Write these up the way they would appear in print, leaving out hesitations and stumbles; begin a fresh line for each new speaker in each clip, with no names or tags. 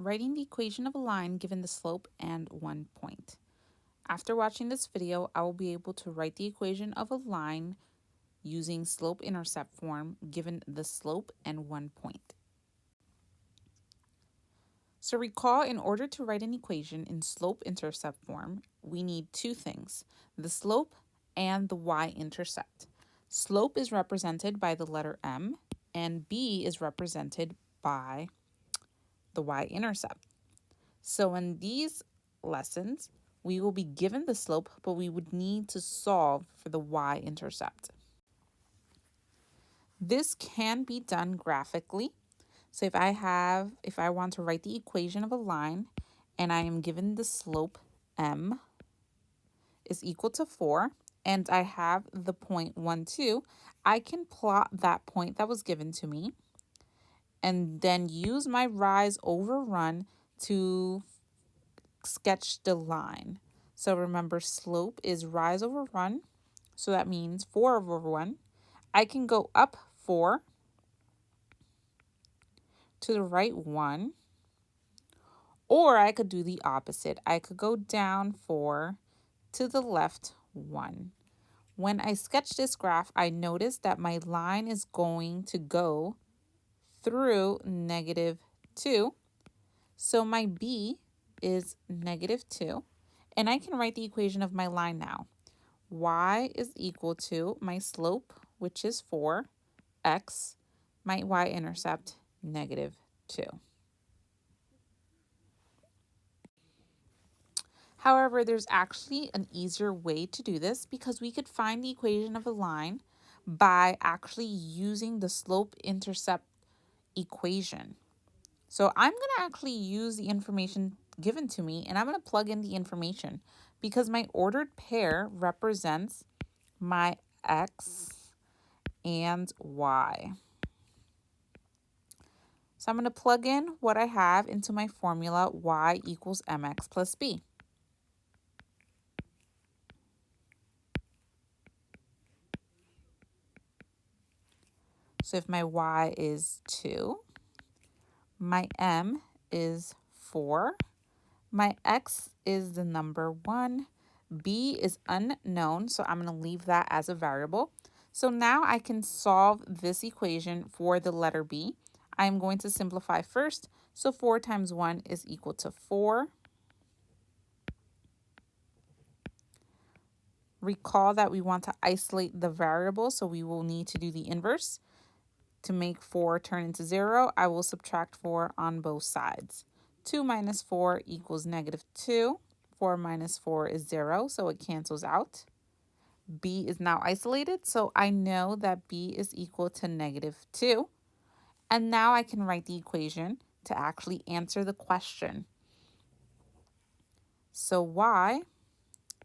writing the equation of a line given the slope and 1 point. After watching this video, I will be able to write the equation of a line using slope-intercept form given the slope and 1 point. So recall, in order to write an equation in slope-intercept form, we need two things, the slope and the y-intercept. Slope is represented by the letter m, and b is represented by the y-intercept. So in these lessons, we will be given the slope, but we would need to solve for the y-intercept. This can be done graphically. So if I want to write the equation of a line and I am given the slope m is equal to 4 and I have the point 1, 2, I can plot that point that was given to me and then use my rise over run to sketch the line. So remember, slope is rise over run, so that means 4 over 1. I can go up 4 to the right 1, or I could do the opposite. I could go down 4 to the left 1. When I sketch this graph, I notice that my line is going to go through -2. So my b is -2. And I can write the equation of my line now. Y is equal to my slope, which is 4, x, my y-intercept, -2. However, there's actually an easier way to do this because we could find the equation of a line by actually using the slope-intercept equation. So I'm going to actually use the information given to me and I'm going to plug in the information because my ordered pair represents my x and y. So I'm going to plug in what I have into my formula, y equals mx plus b. So if my y is 2, my m is 4, my x is the number 1, b is unknown, so I'm going to leave that as a variable. So now I can solve this equation for the letter b. I'm going to simplify first. So 4 times 1 is equal to 4. Recall that we want to isolate the variable, so we will need to do the inverse. To make 4 turn into 0, I will subtract 4 on both sides. 2 minus 4 equals -2. 4 minus 4 is 0, so it cancels out. B is now isolated, so I know that B is equal to -2. And now I can write the equation to actually answer the question. So y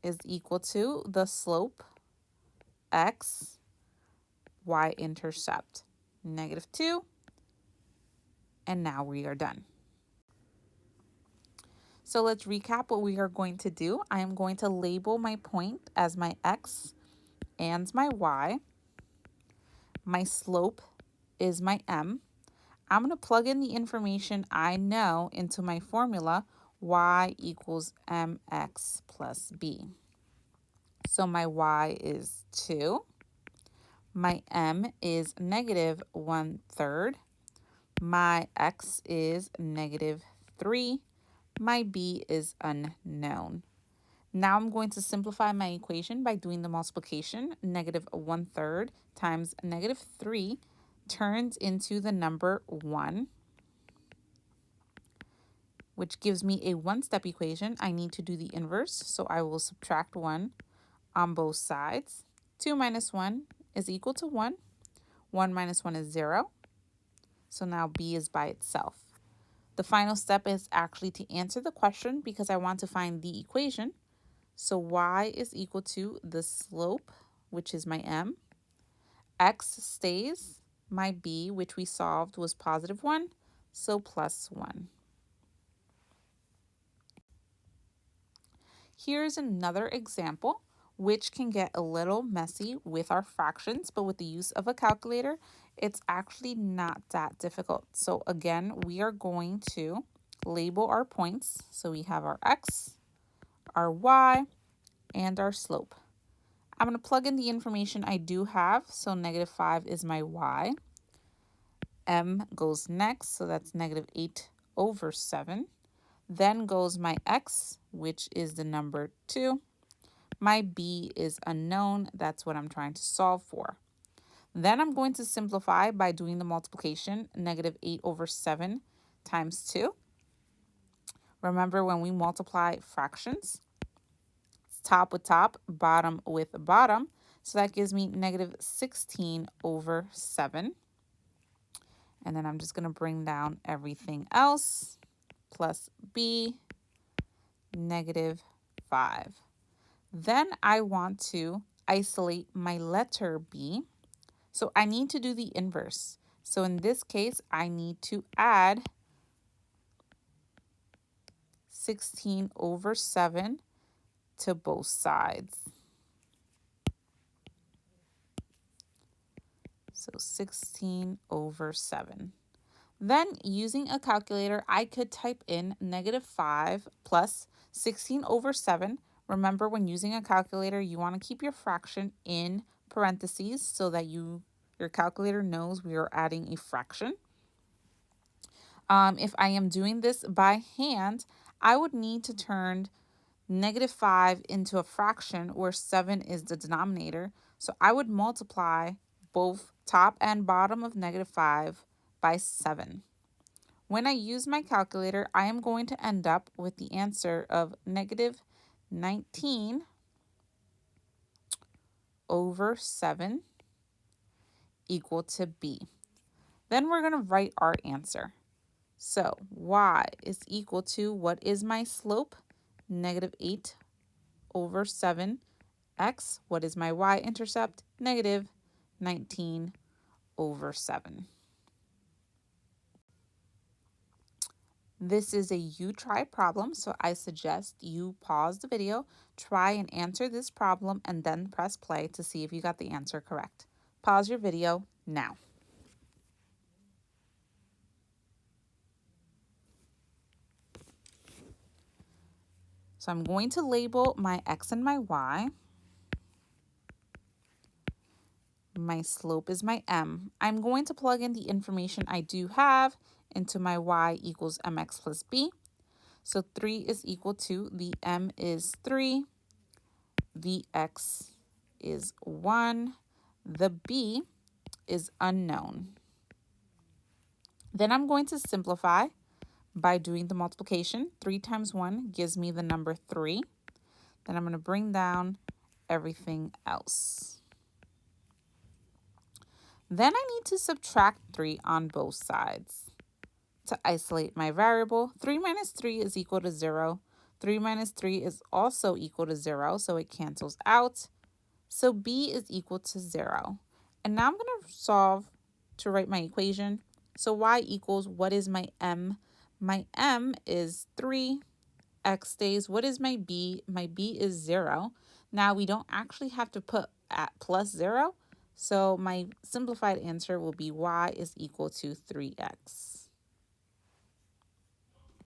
is equal to the slope, x, y-intercept, -2. And now we are done. So let's recap what we are going to do. I am going to label my point as my x and my y. My slope is my m. I'm going to plug in the information I know into my formula, y equals mx plus b. So my y is 2. My m is -1/3. My x is -3. My b is unknown. Now I'm going to simplify my equation by doing the multiplication. -1/3 times -3 turns into the number 1, which gives me a one-step equation. I need to do the inverse, so I will subtract 1 on both sides. 2 minus 1 is equal to 1. 1 minus 1 is 0. So now b is by itself. The final step is actually to answer the question because I want to find the equation. So y is equal to the slope, which is my m. X stays. My b, which we solved, was +1, so +1. Here's another example, which can get a little messy with our fractions, but with the use of a calculator, it's actually not that difficult. So again, we are going to label our points. So we have our x, our y, and our slope. I'm going to plug in the information I do have. So -5 is my y. M goes next, so that's -8/7. Then goes my x, which is the number 2. My b is unknown. That's what I'm trying to solve for. Then I'm going to simplify by doing the multiplication. -8/7 times 2. Remember, when we multiply fractions, it's top with top, bottom with bottom. So that gives me -16/7. And then I'm just going to bring down everything else. Plus b, -5. Then I want to isolate my letter b. So I need to do the inverse. So in this case, I need to add 16/7 to both sides. So 16/7. Then using a calculator, I could type in -5 plus 16/7. Remember, when using a calculator, you want to keep your fraction in parentheses so that your calculator knows we are adding a fraction. If I am doing this by hand, I would need to turn -5 into a fraction where 7 is the denominator. So I would multiply both top and bottom of -5 by 7. When I use my calculator, I am going to end up with the answer of -19/7 equal to b. Then we're going to write our answer. So y is equal to, what is my slope? -8/7. X, what is my y-intercept? -19/7. This is a you try problem, so I suggest you pause the video, try and answer this problem, and then press play to see if you got the answer correct. Pause your video now. So I'm going to label my x and my y. My slope is my m. I'm going to plug in the information I do have into my y equals mx plus b. So 3 is equal to, the m is 3, the x is 1, the b is unknown. Then I'm going to simplify by doing the multiplication. 3 times 1 gives me the number 3. Then I'm going to bring down everything else. Then I need to subtract 3 on both sides. To isolate my variable, 3 minus 3 is equal to 0. 3 minus 3 is also equal to 0, so it cancels out. So b is equal to 0. And now I'm going to solve to write my equation. So y equals, what is my m? My m is 3. X stays. What is my b? My b is 0. Now we don't actually have to put at plus 0. So my simplified answer will be y is equal to 3x.